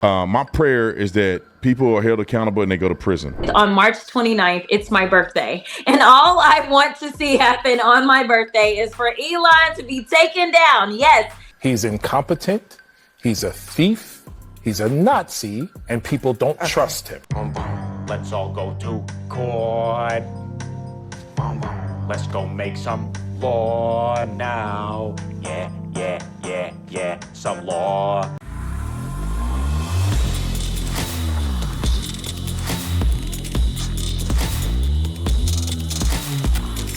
My prayer is that people are held accountable and they go to prison. On March 29th, it's my birthday. And all I want to see happen on my birthday is for Elon to be taken down. Yes. He's incompetent. He's a thief. He's a Nazi. And people don't trust him. Let's all go to court. Let's go make some law now. Yeah, some law.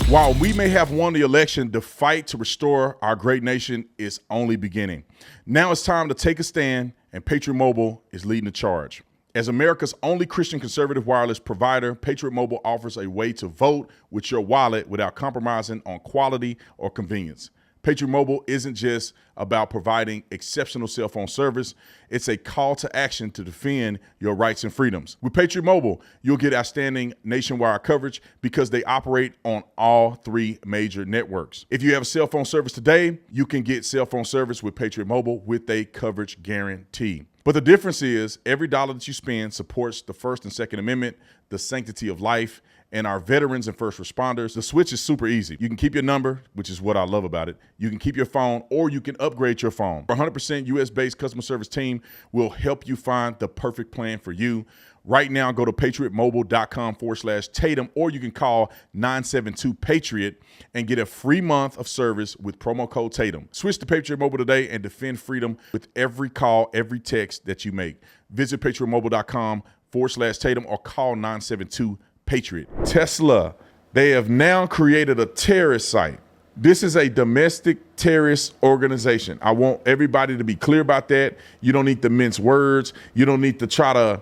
While we may have won the election, the fight to restore our great nation is only beginning. Now it's time to take a stand, and Patriot Mobile is leading the charge. As America's only Christian conservative wireless provider, Patriot Mobile offers a way to vote with your wallet without compromising on quality or convenience. Patriot Mobile isn't just about providing exceptional cell phone service. It's a call to action to defend your rights and freedoms. With Patriot Mobile, you'll get outstanding nationwide coverage because they operate on all three major networks. If you have a cell phone service today, you can get cell phone service with Patriot Mobile with a coverage guarantee. But the difference is every dollar that you spend supports the First and Second Amendment, the sanctity of life, and our veterans and first responders. The switch is super easy. You can keep your number, which is what I love about it. You can keep your phone, or you can upgrade your phone. Our 100% US-based customer service team will help you find the perfect plan for you. Right now, go to patriotmobile.com/Tatum, or you can call 972-PATRIOT and get a free month of service with promo code Tatum. Switch to Patriot Mobile today and defend freedom with every call, every text that you make. Visit patriotmobile.com/Tatum or call 972-PATRIOT. Tesla, they have now created a terrorist site. This is a domestic terrorist organization. I want everybody to be clear about that. You don't need to mince words. You don't need to try to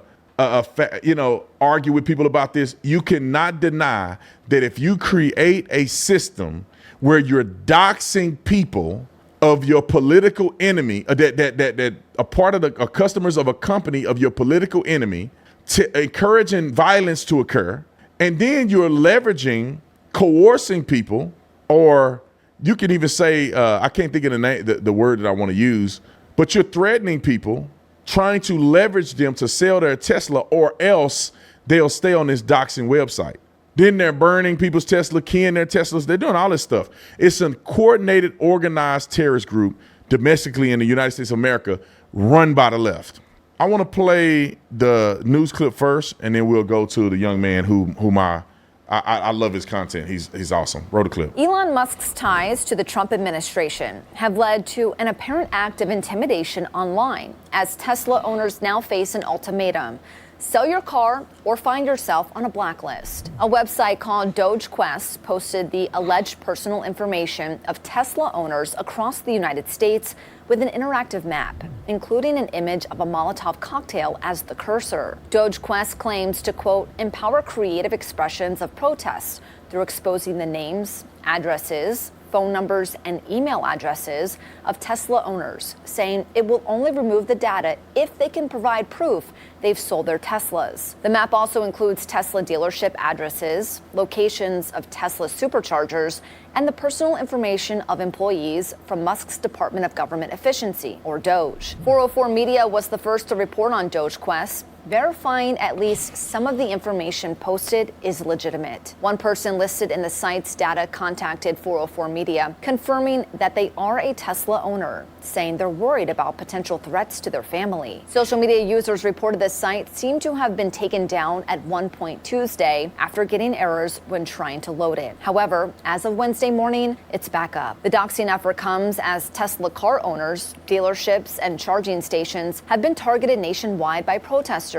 argue with people about this. You cannot deny that if you create a system where you're doxing people of your political enemy, that are part of the customers of a company of your political enemy, to encouraging violence to occur, and then you're leveraging, coercing people, or you can even say, I can't think of the word that I want to use, but you're threatening people, trying to leverage them to sell their Tesla, or else they'll stay on this doxing website. Then they're burning people's Tesla, keying their Teslas. They're doing all this stuff. It's a coordinated, organized terrorist group domestically in the United States of America run by the left. I want to play the news clip first, and then we'll go to the young man whom I love his content. He's awesome. Roll the clip. Elon Musk's ties to the Trump administration have led to an apparent act of intimidation online as Tesla owners now face an ultimatum. Sell your car or find yourself on a blacklist. A website called DogeQuest posted the alleged personal information of Tesla owners across the United States with an interactive map, including an image of a Molotov cocktail as the cursor. DogeQuest claims to, quote, empower creative expressions of protest through exposing the names, addresses, phone numbers, and email addresses of Tesla owners, saying it will only remove the data if they can provide proof they've sold their Teslas. The map also includes Tesla dealership addresses, locations of Tesla superchargers, and the personal information of employees from Musk's Department of Government Efficiency, or DOGE. 404 Media was the first to report on DogeQuest, verifying at least some of the information posted is legitimate. One person listed in the site's data contacted 404 Media, confirming that they are a Tesla owner, saying they're worried about potential threats to their family. Social media users reported the site seemed to have been taken down at one point Tuesday after getting errors when trying to load it. However, as of Wednesday morning, it's back up. The doxing effort comes as Tesla car owners, dealerships, and charging stations have been targeted nationwide by protesters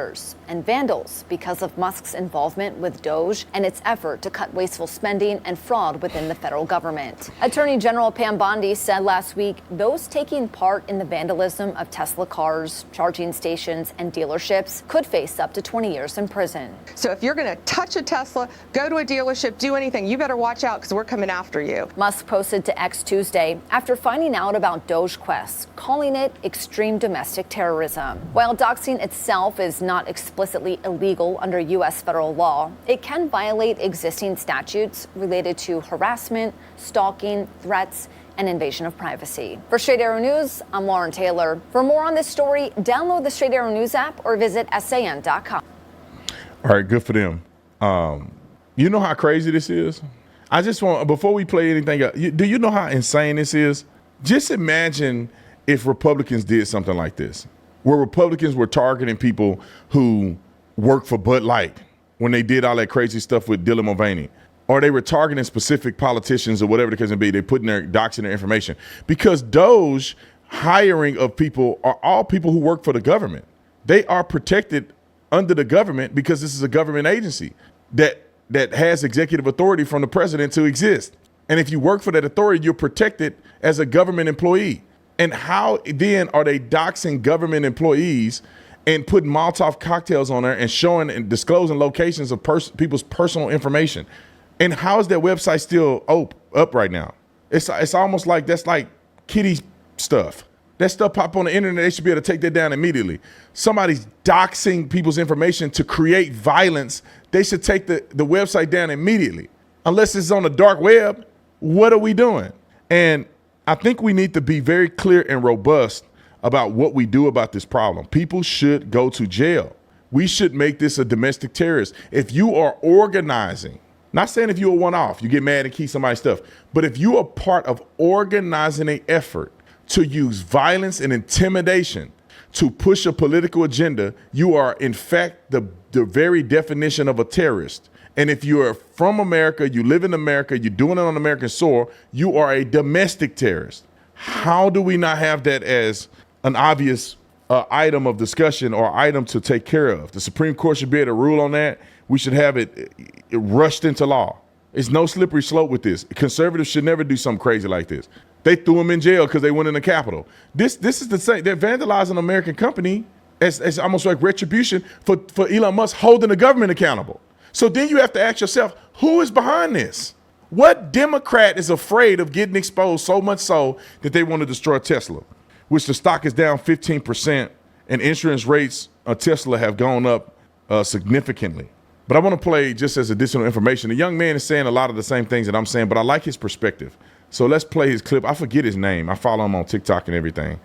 and vandals because of Musk's involvement with Doge and its effort to cut wasteful spending and fraud within the federal government. Attorney General Pam Bondi said last week those taking part in the vandalism of Tesla cars, charging stations, and dealerships could face up to 20 years in prison. So if you're going to touch a Tesla, go to a dealership, do anything, you better watch out because we're coming after you. Musk posted to X Tuesday after finding out about DogeQuest, calling it extreme domestic terrorism. While doxing itself is not explicitly illegal under U.S. federal law, it can violate existing statutes related to harassment, stalking, threats, an invasion of privacy. For Straight Arrow News, I'm Lauren Taylor. For more on this story, download the Straight Arrow News app or visit SAN.com. All right, good for them. You know how crazy this is? I just want, before we play anything else, do you know how insane this is? Just imagine if Republicans did something like this, where Republicans were targeting people who work for Bud Light when they did all that crazy stuff with Dylan Mulvaney, or they were targeting specific politicians or whatever the case may be. They put in their doxing their information because Doge hiring of people are all people who work for the government. They are protected under the government because this is a government agency that has executive authority from the president to exist. And if you work for that authority, you're protected as a government employee. And how then are they doxing government employees and putting Molotov cocktails on there and showing and disclosing locations of people's personal information? And how is that website still up right now? It's almost like that's like kiddie stuff. That stuff pop on the internet, they should be able to take that down immediately. Somebody's doxing people's information to create violence. They should take the website down immediately. Unless it's on the dark web, what are we doing? And I think we need to be very clear and robust about what we do about this problem. People should go to jail. We should make this a domestic terrorist. If you are organizing, not saying if you're a one-off, you get mad and keep somebody's stuff, but if you are part of organizing an effort to use violence and intimidation to push a political agenda, you are in fact the very definition of a terrorist. And if you are from America, you live in America, you're doing it on American soil, you are a domestic terrorist. How do we not have that as an obvious item of discussion or item to take care of? The Supreme Court should be able to rule on that. We should have it rushed into law. It's no slippery slope with this. Conservatives should never do something crazy like this. They threw him in jail because they went in the Capitol. This is the same. They're vandalizing an American company as almost like retribution for Elon Musk holding the government accountable. So then you have to ask yourself, who is behind this? What Democrat is afraid of getting exposed so much so that they want to destroy Tesla, which the stock is down 15% and insurance rates on Tesla have gone up significantly. But I want to play just as additional information. The young man is saying a lot of the same things that I'm saying, but I like his perspective. So let's play his clip. I forget his name. I follow him on TikTok and everything.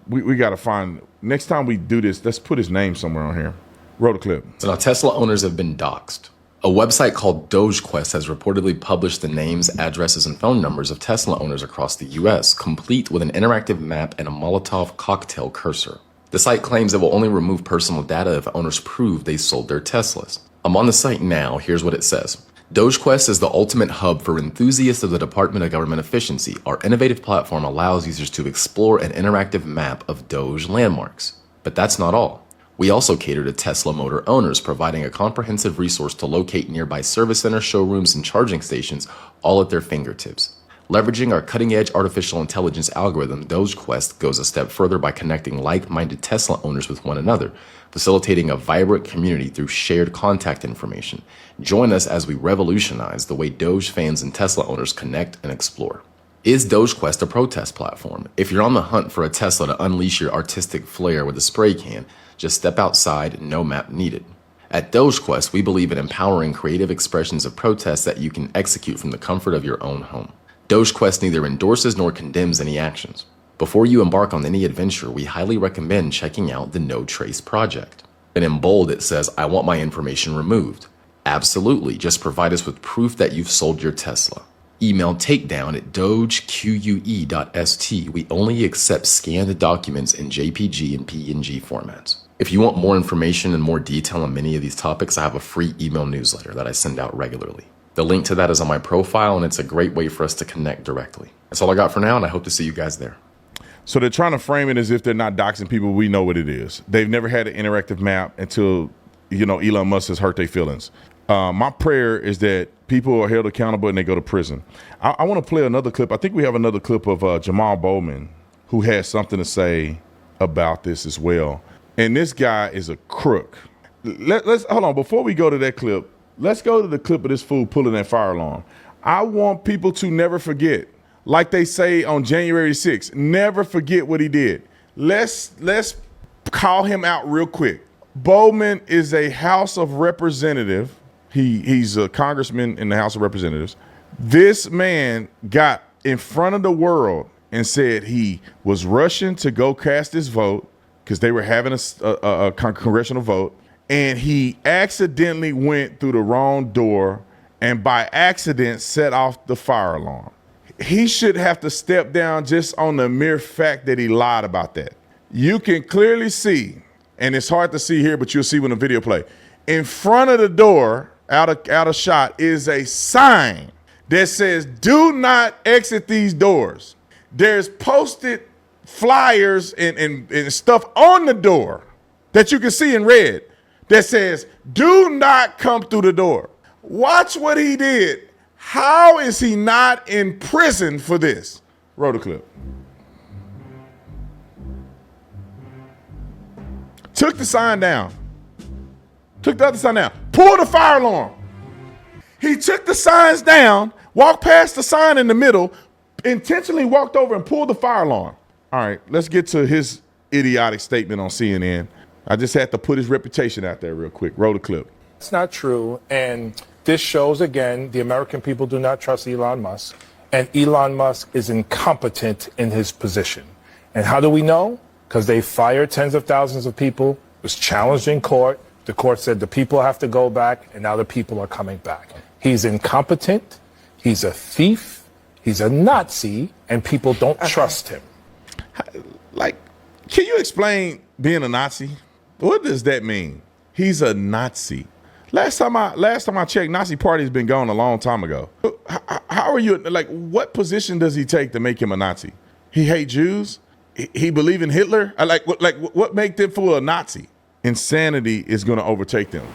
We got to find, next time we do this, let's put his name somewhere on here. Roll the clip. So now Tesla owners have been doxxed. A website called DogeQuest has reportedly published the names, addresses, and phone numbers of Tesla owners across the US, complete with an interactive map and a Molotov cocktail cursor. The site claims it will only remove personal data if owners prove they sold their Teslas. I'm on the site now. Here's what it says. DogeQuest is the ultimate hub for enthusiasts of the Department of Government Efficiency. Our innovative platform allows users to explore an interactive map of Doge landmarks. But that's not all. We also cater to Tesla motor owners, providing a comprehensive resource to locate nearby service centers, showrooms, and charging stations, all at their fingertips. Leveraging our cutting-edge artificial intelligence algorithm, DogeQuest goes a step further by connecting like-minded Tesla owners with one another, facilitating a vibrant community through shared contact information. Join us as we revolutionize the way Doge fans and Tesla owners connect and explore. Is DogeQuest a protest platform? If you're on the hunt for a Tesla to unleash your artistic flair with a spray can, just step outside, no map needed. At DogeQuest, we believe in empowering creative expressions of protest that you can execute from the comfort of your own home. DogeQuest neither endorses nor condemns any actions. Before you embark on any adventure, we highly recommend checking out the No Trace project. And in bold, it says, I want my information removed. Absolutely, just provide us with proof that you've sold your Tesla. Email takedown at dogeque.st. We only accept scanned documents in JPG and PNG formats. If you want more information and more detail on many of these topics, I have a free email newsletter that I send out regularly. The link to that is on my profile, and it's a great way for us to connect directly. That's all I got for now, and I hope to see you guys there. So they're trying to frame it as if they're not doxing people. We know what it is. They've never had an interactive map until, Elon Musk has hurt their feelings. My prayer is that people are held accountable and they go to prison. I want to play another clip. I think we have another clip of Jamaal Bowman, who has something to say about this as well. And this guy is a crook. Let's hold on. Before we go to that clip, let's go to the clip of this fool pulling that fire alarm. I want people to never forget, like they say on January 6th, never forget what he did. Let's call him out real quick. Bowman is a House of Representative. He's a congressman in the House of Representatives. This man got in front of the world and said he was rushing to go cast his vote because they were having a congressional vote, and he accidentally went through the wrong door and by accident set off the fire alarm. He should have to step down just on the mere fact that he lied about that. You can clearly see, and it's hard to see here, but you'll see when the video play. In front of the door, out of shot, is a sign that says, "Do not exit these doors." There's posted flyers and stuff on the door that you can see in red that says, "Do not come through the door." Watch what he did. How is he not in prison for this? Roll the clip. Took the sign down. Took the other sign down. Pulled the fire alarm. He took the signs down, walked past the sign in the middle, intentionally walked over and pulled the fire alarm. All right, let's get to his idiotic statement on CNN. I just had to put his reputation out there real quick. Roll the clip. It's not true. And this shows, again, the American people do not trust Elon Musk. And Elon Musk is incompetent in his position. And how do we know? Because they fired tens of thousands of people. It was challenged in court. The court said the people have to go back, and now the people are coming back. He's incompetent. He's a thief. He's a Nazi, and people don't trust him. Like, can you explain being a Nazi? What does that mean? He's a Nazi. Last time I checked, Nazi Party's been gone a long time ago. How are you, like, what position does he take to make him a Nazi? He hate Jews? He believe in Hitler? What make them fool a Nazi? Insanity is going to overtake them.